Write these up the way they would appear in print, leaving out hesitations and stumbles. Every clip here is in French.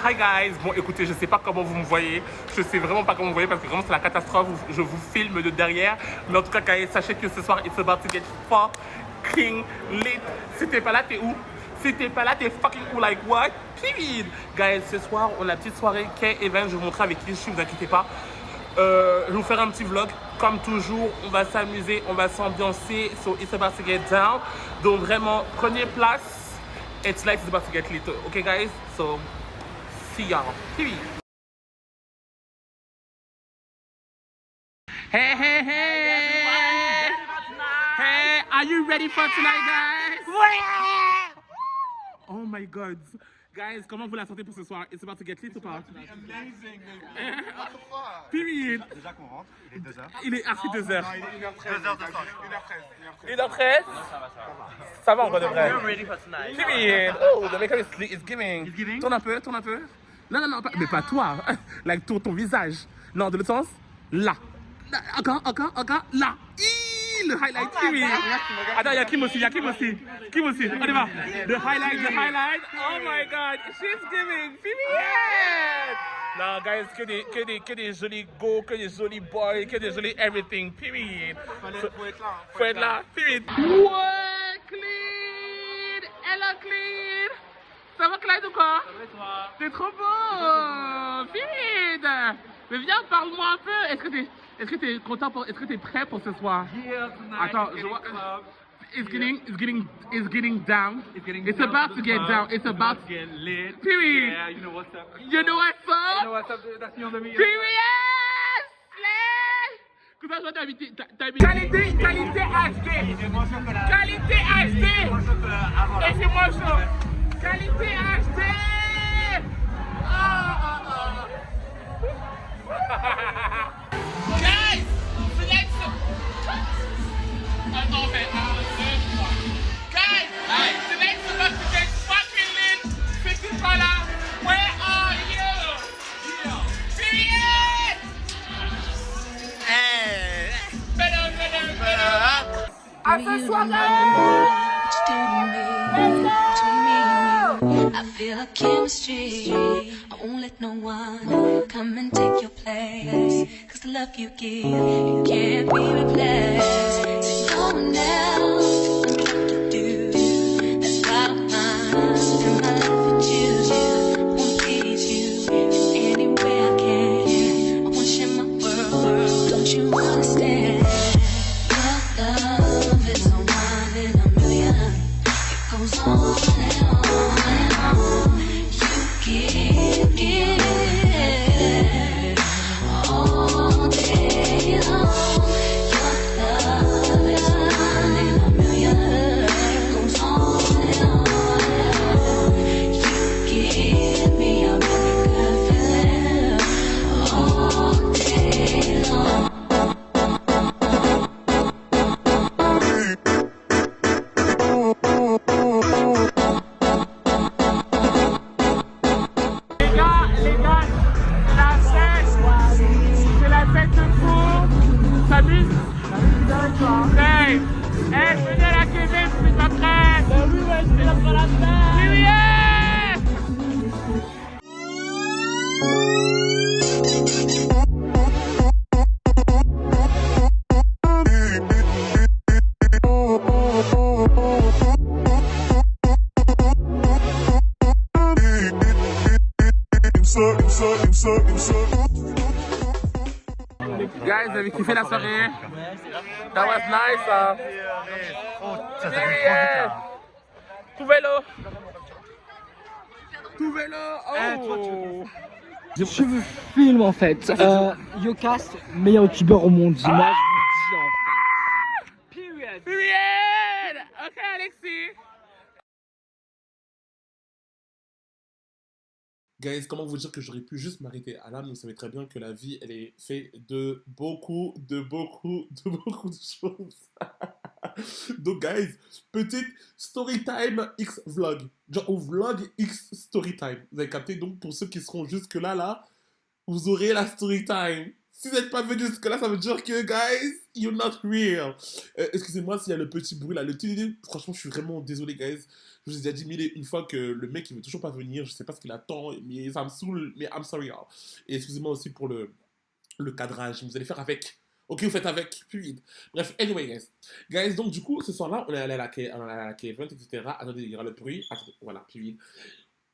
Hi guys, bon écoutez, je sais pas comment vous me voyez, je sais vraiment pas comment vous me voyez parce que vraiment c'est la catastrophe, je vous filme de derrière, mais en tout cas guys, sachez que ce soir it's about to get fucking lit. Si t'es pas là, t'es où? Si t'es pas là, t'es fucking où, like what? Period. Guys, ce soir on a une petite soirée K-Event, je vais vous montrer avec qui je suis, vous inquiétez pas. Je vais vous faire un petit vlog, comme toujours, on va s'amuser, on va s'ambiancer, so it's about to get down. Donc vraiment, prenez place, it's like it's about to get lit, okay guys? So, see y'all. Hey, hey, hey! Hey, are you ready for tonight, guys? Oh my god. Guys, comment vous la sentez pour ce soir? It's about to get lit ou pas? Amazing, Period. Déjà qu'on rentre, il est 2h. Il est assez 2h. Non, il est 1h13. 2h de soir. 1h13. 1h13? Ça va encore de vrai. We're ready for tonight. Period. Oh, the makeup is giving. It's giving? Tourne un peu, tourne un peu. Non, non, non, mais pas toi. Like ton visage. Non, de l'autre sens. Là. Encore, encore, encore. Là. Le highlight. Period. Attends, il y a Kim aussi, il y a Kim aussi. Kim aussi. On y va. The highlight, the highlight. Oh my god. She's giving. Period. Non, guys, que des jolis go, que des jolis boys, que des jolis everything. Period. Faut être là. Faut être là. Period. Ouais, clean. Elle a clean. Ça va, Clyde, ou quoi? T'es trop beau. Period. Mais viens, parle-moi un peu. Est-ce que t'es content pour, est-ce que t'es prêt pour ce soir? Attends, je vois. It's getting down. It's about to get down. It's about to get lit. Period. Yeah, you know what's up. You know what's up? You know what's up? That's me on the media. Period. Slay. Comment je dois t'inviter? Qualité HD. Qualité HD. Et c'est moi chaud. Qualité HD. Guys, select some. Guys, select some about to get fucking lit. C'est pas là. Where are you? Period. Better. À ce soir. I feel a chemistry. I won't let no one come and take your place. Cause the love you give, it can't be replaced. There's no one else I'm trying to do. That's why I'm in my love with you. I wanna please you in any way I can. I wanna share my world, don't you understand? Your love is a one in a million. It goes on and on and on. You give it all day long. Your love is one in a million. It goes on and on and on. You give me a really good feeling all day long. Les gars, la fête, c'est la fête de fou. S'amuse. Hey, venez à la TV, je suis pas prêt. Oui, ouais, je suis là pour la fête. Oui, oui. Guys, vous avez kiffé la soirée? That was nice, hein? Ça s'est fait trop vite là. Tout vélo! Tout vélo! Oh! Je vous filme en fait. Yocast, meilleur youtubeur au monde. Moi, je vous le dis en fait. Period. Period! Ok, Alexis! Guys, comment vous dire que j'aurais pu juste m'arrêter à là, mais vous savez très bien que la vie, elle est faite de beaucoup de choses. Donc, guys, petite story time X vlog. Genre, au vlog X story time. Vous avez capté? Donc, pour ceux qui seront jusque là, vous aurez la story time. Si vous n'êtes pas venu jusque-là, ça veut dire que, guys, you're not real. Excusez-moi s'il y a le petit bruit là, le petit. Franchement, je suis vraiment désolé, guys. Je vous ai déjà dit mille et une fois que le mec, il veut toujours pas venir. Je sais pas ce qu'il attend, mais ça me saoule. Mais I'm sorry, y'all. Et excusez-moi aussi pour le cadrage. Vous allez faire avec. Ok, vous faites avec, plus vite. Bref, anyway, guys. Guys, donc du coup, ce soir-là, on est allé à la Key Event, etc. Attendez, il y aura le bruit. Attendez, voilà, plus vite.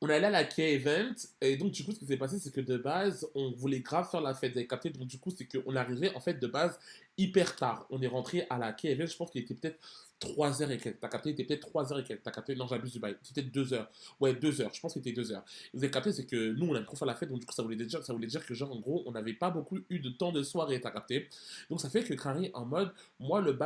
On est allé à la Key Event, et donc du coup, ce qui s'est passé, c'est que de base, on voulait grave faire la fête, vous avez capté, donc du coup, c'est qu'on est arrivé, en fait, de base, hyper tard. On est rentré à la Key Event, je pense qu'il était peut-être 3 heures et quelques. T'as capté, il était peut-être 3 heures et quelques. T'as capté, non, j'abuse du bail. C'était peut-être 2 heures. Ouais, 2 heures. Je pense qu'il était 2 heures. Vous avez capté, c'est que nous, on aime trop faire la fête. Donc, du coup, ça voulait dire que, genre, en gros, on n'avait pas beaucoup eu de temps de soirée. T'as capté. Donc, ça fait que Crary, en mode, moi, le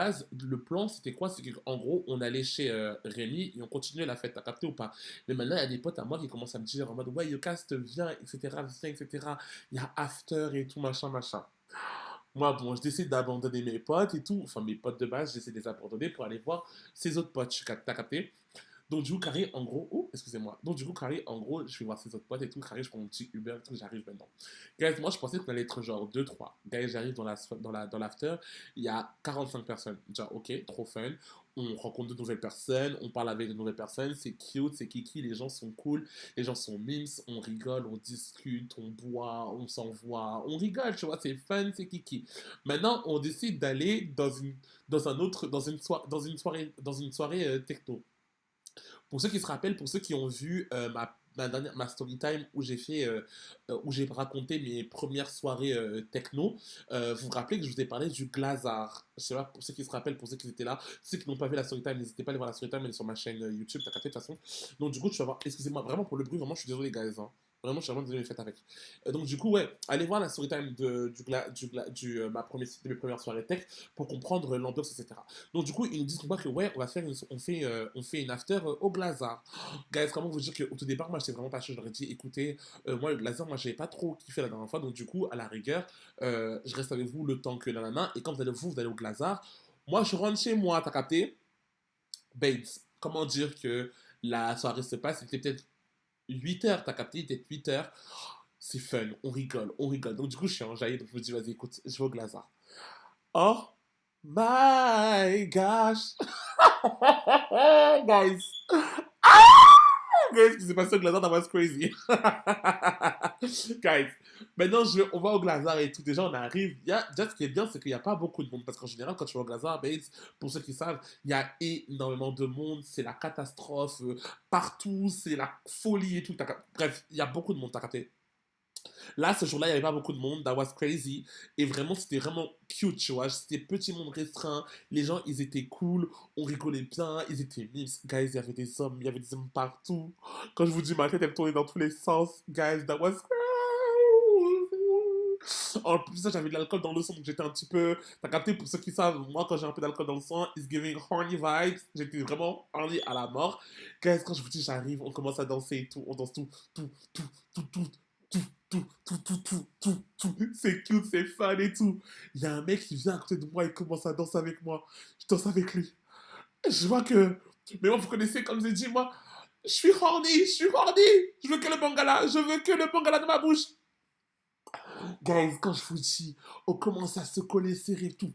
plan, c'était quoi? C'est qu'en gros, on allait chez Rémi et on continuait la fête. T'as capté ou pas? Mais maintenant, il y a des potes à moi qui commencent à me dire en mode, ouais, Yocast, viens, etc. Viens, etc. Il y a after et tout, machin, machin. Moi, bon, je décide d'abandonner mes potes et tout. Enfin, mes potes de base, j'essaie de les abandonner pour aller voir ses autres potes. T'as capté? Donc, du coup, Carré, en gros... Oh, excusez-moi. Donc, du coup, Carré, en gros, je vais voir ses autres potes et tout. Carré, je prends mon petit Uber et tout. J'arrive maintenant. Guys, moi, je pensais qu'on allait être genre 2-3. Guys, j'arrive dans l'after. Il y a 45 personnes. Genre, ok, trop fun. On rencontre de nouvelles personnes. On parle avec de nouvelles personnes. C'est cute, c'est kiki. Les gens sont cool. Les gens sont mimes. On rigole, on discute, on boit, on s'envoie. On rigole, tu vois. C'est fun, c'est kiki. Maintenant, on décide d'aller dans une soirée techno. Pour ceux qui se rappellent, pour ceux qui ont vu ma story time où j'ai raconté mes premières soirées techno, vous vous rappelez que je vous ai parlé du Glazart. Je sais pas, pour ceux qui se rappellent, pour ceux qui étaient là, ceux qui n'ont pas vu la story time, n'hésitez pas à aller voir la story time, elle est sur ma chaîne YouTube, t'as capté de toute façon. Donc du coup, tu vas voir, excusez-moi vraiment pour le bruit, vraiment je suis désolé guys, hein. Vraiment, je suis vraiment désolé, faites avec. Donc, du coup, ouais, allez voir la story time de mes premières soirées tech pour comprendre l'ambiance, etc. Donc, du coup, ils nous disent que ouais, on fait une after au Glazart. Guys, comment vous dire qu'au tout départ, moi, j'étais vraiment pas chaud. Je leur ai dit, écoutez, moi, le Glazart, moi, j'avais pas trop kiffé la dernière fois. Donc, du coup, à la rigueur, je reste avec vous le temps que nanana. Et quand vous allez au Glazart, moi, je rentre chez moi, t'as capté? Babes, comment dire que la soirée se passe? C'était peut-être 8 heures, t'as capté, il était 8 heures. C'est fun, on rigole, on rigole. Donc, du coup, je suis enjaillé, donc je me dis, vas-y, écoute, je vais au Glazart. Oh my gosh! Guys! Guys, ce qui s'est passé au Glazart, that was crazy. Guys, maintenant, on va au Glazart et tout. Déjà, on arrive. Déjà, ce qui est bien, c'est qu'il n'y a pas beaucoup de monde. Parce qu'en général, quand tu vas au Glazart, pour ceux qui savent, il y a énormément de monde. C'est la catastrophe. Partout, c'est la folie et tout. Bref, il y a beaucoup de monde, t'as capté. Là, ce jour-là, il n'y avait pas beaucoup de monde. That was crazy. Et vraiment, c'était vraiment cute, tu vois. C'était petit monde restreint. Les gens, ils étaient cool. On rigolait bien. Ils étaient mimes. Guys, il y avait des hommes. Il y avait des hommes partout. Quand je vous dis, ma tête, elle tournait dans tous les sens. Guys, that was crazy. En plus, ça, j'avais de l'alcool dans le sang. Donc, j'étais un petit peu... T'as capté, pour ceux qui savent, moi, quand j'ai un peu d'alcool dans le sang, it's giving horny vibes. J'étais vraiment horny à la mort. Guys, quand je vous dis, j'arrive, on commence à danser et tout. On danse tout. C'est cute, c'est fun et tout. Il y a un mec qui vient à côté de moi, il commence à danser avec moi. Je danse avec lui. Je vois que... Mais moi, vous connaissez, comme j'ai dit, moi, je suis horny. Je veux que le bangala de ma bouche. Guys, quand je vous dis, on commence à se coller serré, tout.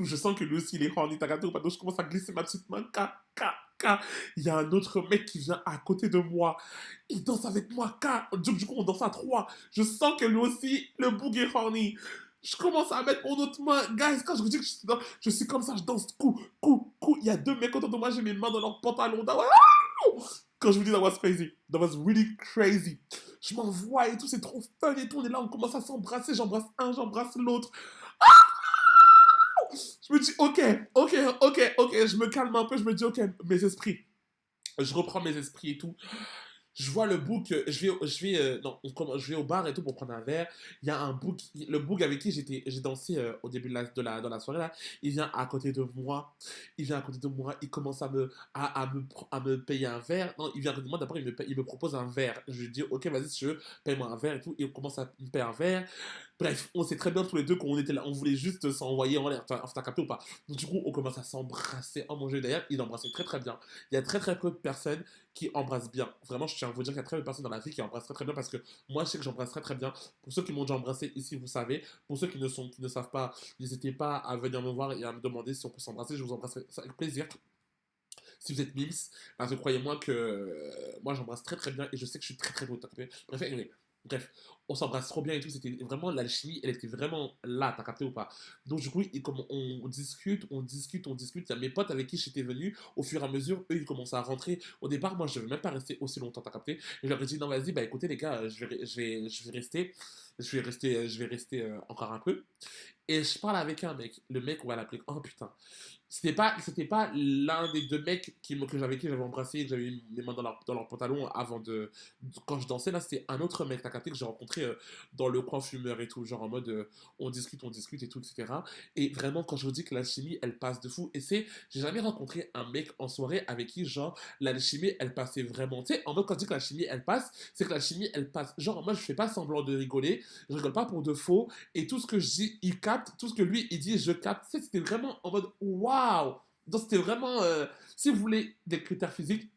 Je sens que lui aussi, il est horny. T'as regardé ou pas? Donc, je commence à glisser ma petite main. Il y a un autre mec qui vient à côté de moi. Il danse avec moi. Du coup, on danse à 3. Je sens que lui aussi, le boug est horny. Je commence à mettre mon autre main. Guys, quand je vous dis que je suis comme ça, je danse coup. Il y a 2 mecs autour de moi, j'ai mes mains dans leurs pantalons. Quand je vous dis, that was crazy. That was really crazy. Je m'envoie et tout, c'est trop fun et tout. On est là, on commence à s'embrasser. J'embrasse un, j'embrasse l'autre. Je me dis, ok. Je me calme un peu. Je me dis, ok, mes esprits. Je reprends mes esprits et tout. Je vois le book, je vais au bar et tout pour prendre un verre. Il y a un book, le book avec qui j'ai dansé au début dans la soirée là. Il vient à côté de moi. Il commence à me payer un verre. Non, il vient à côté de moi. D'abord, il me propose un verre. Je lui dis, ok, vas-y, si tu veux, paye-moi un verre et tout. Et il commence à me payer un verre. Bref, on sait très bien tous les deux qu'on était là. On voulait juste s'envoyer en l'air. T'as capté ou pas? Donc, du coup, on commence à s'embrasser. Oh mon Dieu, d'ailleurs, il embrassait très très bien. Il y a très très peu de personnes qui embrasse bien. Vraiment, je tiens à vous dire qu'il y a très peu de personnes dans la vie qui embrassent très très bien parce que moi, je sais que j'embrasse très très bien. Pour ceux qui m'ont déjà embrassé ici, vous savez. Pour ceux qui ne savent pas, n'hésitez pas à venir me voir et à me demander si on peut s'embrasser. Je vous embrasserai ça avec plaisir si vous êtes Mims, parce que croyez-moi que moi j'embrasse très très bien et je sais que je suis très très beau. Bref, anyway, bref, on s'embrasse trop bien et tout, c'était vraiment l'alchimie, elle était vraiment là, t'as capté ou pas? Donc du coup, comme on discute, il y a mes potes avec qui j'étais venu, au fur et à mesure, eux ils commencent à rentrer. Au départ, moi je ne vais même pas rester aussi longtemps, t'as capté? Et je leur ai dit non vas-y, bah écoutez les gars, je vais rester encore un peu. Et je parle avec un mec, le mec on va l'appeler, oh putain, c'était pas l'un des deux mecs avec qui j'avais embrassé et que j'avais mis mes mains dans leur pantalon quand je dansais. Là, c'était un autre mec, t'as capté, que j'ai rencontré dans le coin fumeur et tout, genre en mode on discute et tout, etc. Et vraiment, quand je vous dis que l'alchimie, elle passe de fou, j'ai jamais rencontré un mec en soirée avec qui, genre, l'alchimie, elle passait vraiment. Tu sais, en mode, quand je dis que l'alchimie, elle passe, c'est que l'alchimie, elle passe. Genre, moi, je fais pas semblant de rigoler, je rigole pas pour de faux, et tout ce que je dis, il capte, tout ce que lui, il dit, je capte. Tu sais, c'était vraiment en mode waouh! Donc c'était vraiment, si vous voulez des critères physiques,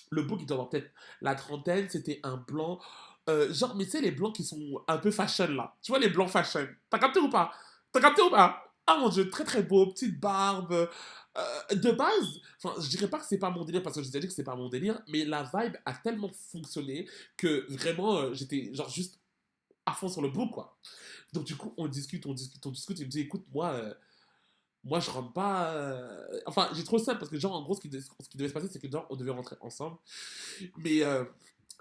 le beau qui doit avoir peut-être la trentaine, c'était un blanc, genre, mais tu sais, les blancs qui sont un peu fashion là. Tu vois, les blancs fashion. T'as capté ou pas? T'as capté ou pas? Ah mon dieu, très très beau, petite barbe. De base, enfin, je dirais pas que c'est pas mon délire parce que je déjà dit que c'est pas mon délire, mais la vibe a tellement fonctionné que vraiment, j'étais genre juste à fond sur le beau quoi. Donc du coup, on discute. Il me dit, écoute, moi, je rentre pas. Enfin, j'ai trop ça parce que, genre, en gros, ce qui devait se passer, c'est que, genre, on devait rentrer ensemble. Mais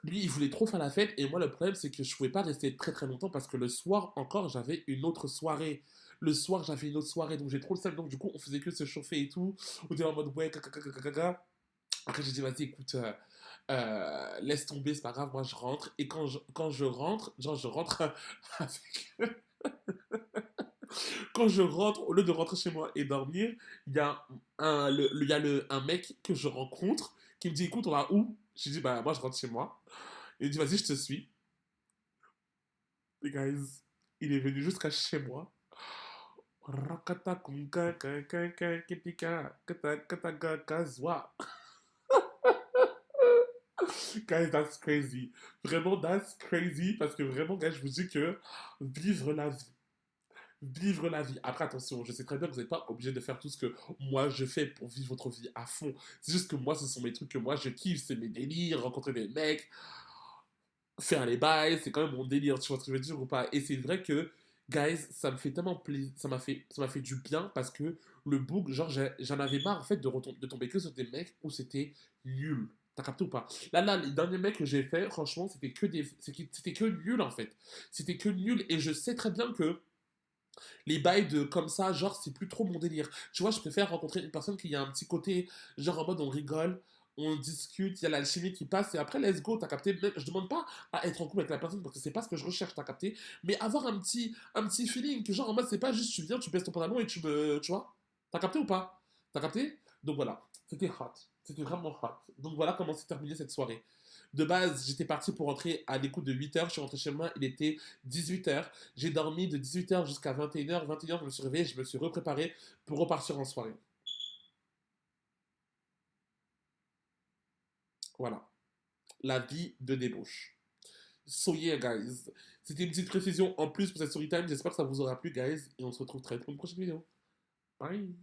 lui, il voulait trop faire la fête. Et moi, le problème, c'est que je pouvais pas rester très très longtemps parce que le soir encore, j'avais une autre soirée. Le soir, j'avais une autre soirée. Donc, j'ai trop le seum. Donc, du coup, on faisait que se chauffer et tout. On était en mode, ouais, caca. Après, j'ai dit, vas-y, écoute, laisse tomber, c'est pas grave. Moi, je rentre. Et quand je rentre, genre, je rentre avec. Quand je rentre, au lieu de rentrer chez moi et dormir, il y a un mec que je rencontre qui me dit, écoute, on va où? Je lui dis, bah, moi, je rentre chez moi. Il me dit, vas-y, je te suis. Les guys, il est venu jusqu'à chez moi. Rakata kunka kanka kipika kata kata gazwa. Guys, that's crazy. Vraiment, that's crazy. Parce que vraiment, guys, je vous dis que vivre la vie. Vivre la vie. Après, attention, je sais très bien que vous n'êtes pas obligé de faire tout ce que moi je fais pour vivre votre vie à fond. C'est juste que moi, ce sont mes trucs que moi je kiffe, c'est mes délires, rencontrer des mecs, faire les bails, c'est quand même mon délire, tu vois ce que je veux dire ou pas? Et c'est vrai que, guys, ça me fait tellement plaisir, ça m'a fait du bien parce que le book, genre, j'en avais marre en fait de tomber que sur des mecs où c'était nul. T'as capté ou pas? Là, les derniers mecs que j'ai fait, franchement, c'était que nul en fait. C'était que nul et je sais très bien que les bails de comme ça, genre, c'est plus trop mon délire. Tu vois, je préfère rencontrer une personne qui a un petit côté, genre en mode on rigole, on discute, il y a l'alchimie qui passe, et après, let's go, t'as capté. Je demande pas à être en couple avec la personne parce que c'est pas ce que je recherche, t'as capté. Mais avoir un petit feeling, que genre en mode, c'est pas juste tu viens, tu baisses ton pantalon et tu vois, t'as capté ou pas? T'as capté? Donc voilà, c'était hot. C'était vraiment hot. Donc voilà comment s'est terminée cette soirée. De base, j'étais parti pour rentrer à l'écoute de 8h. Je suis rentré chez moi, il était 18h. J'ai dormi de 18h jusqu'à 21h. 21h, je me suis réveillé, je me suis repréparé pour repartir en soirée. Voilà. La vie de débauche. So yeah, guys. C'était une petite précision en plus pour cette story time. J'espère que ça vous aura plu, guys. Et on se retrouve très vite pour une prochaine vidéo. Bye.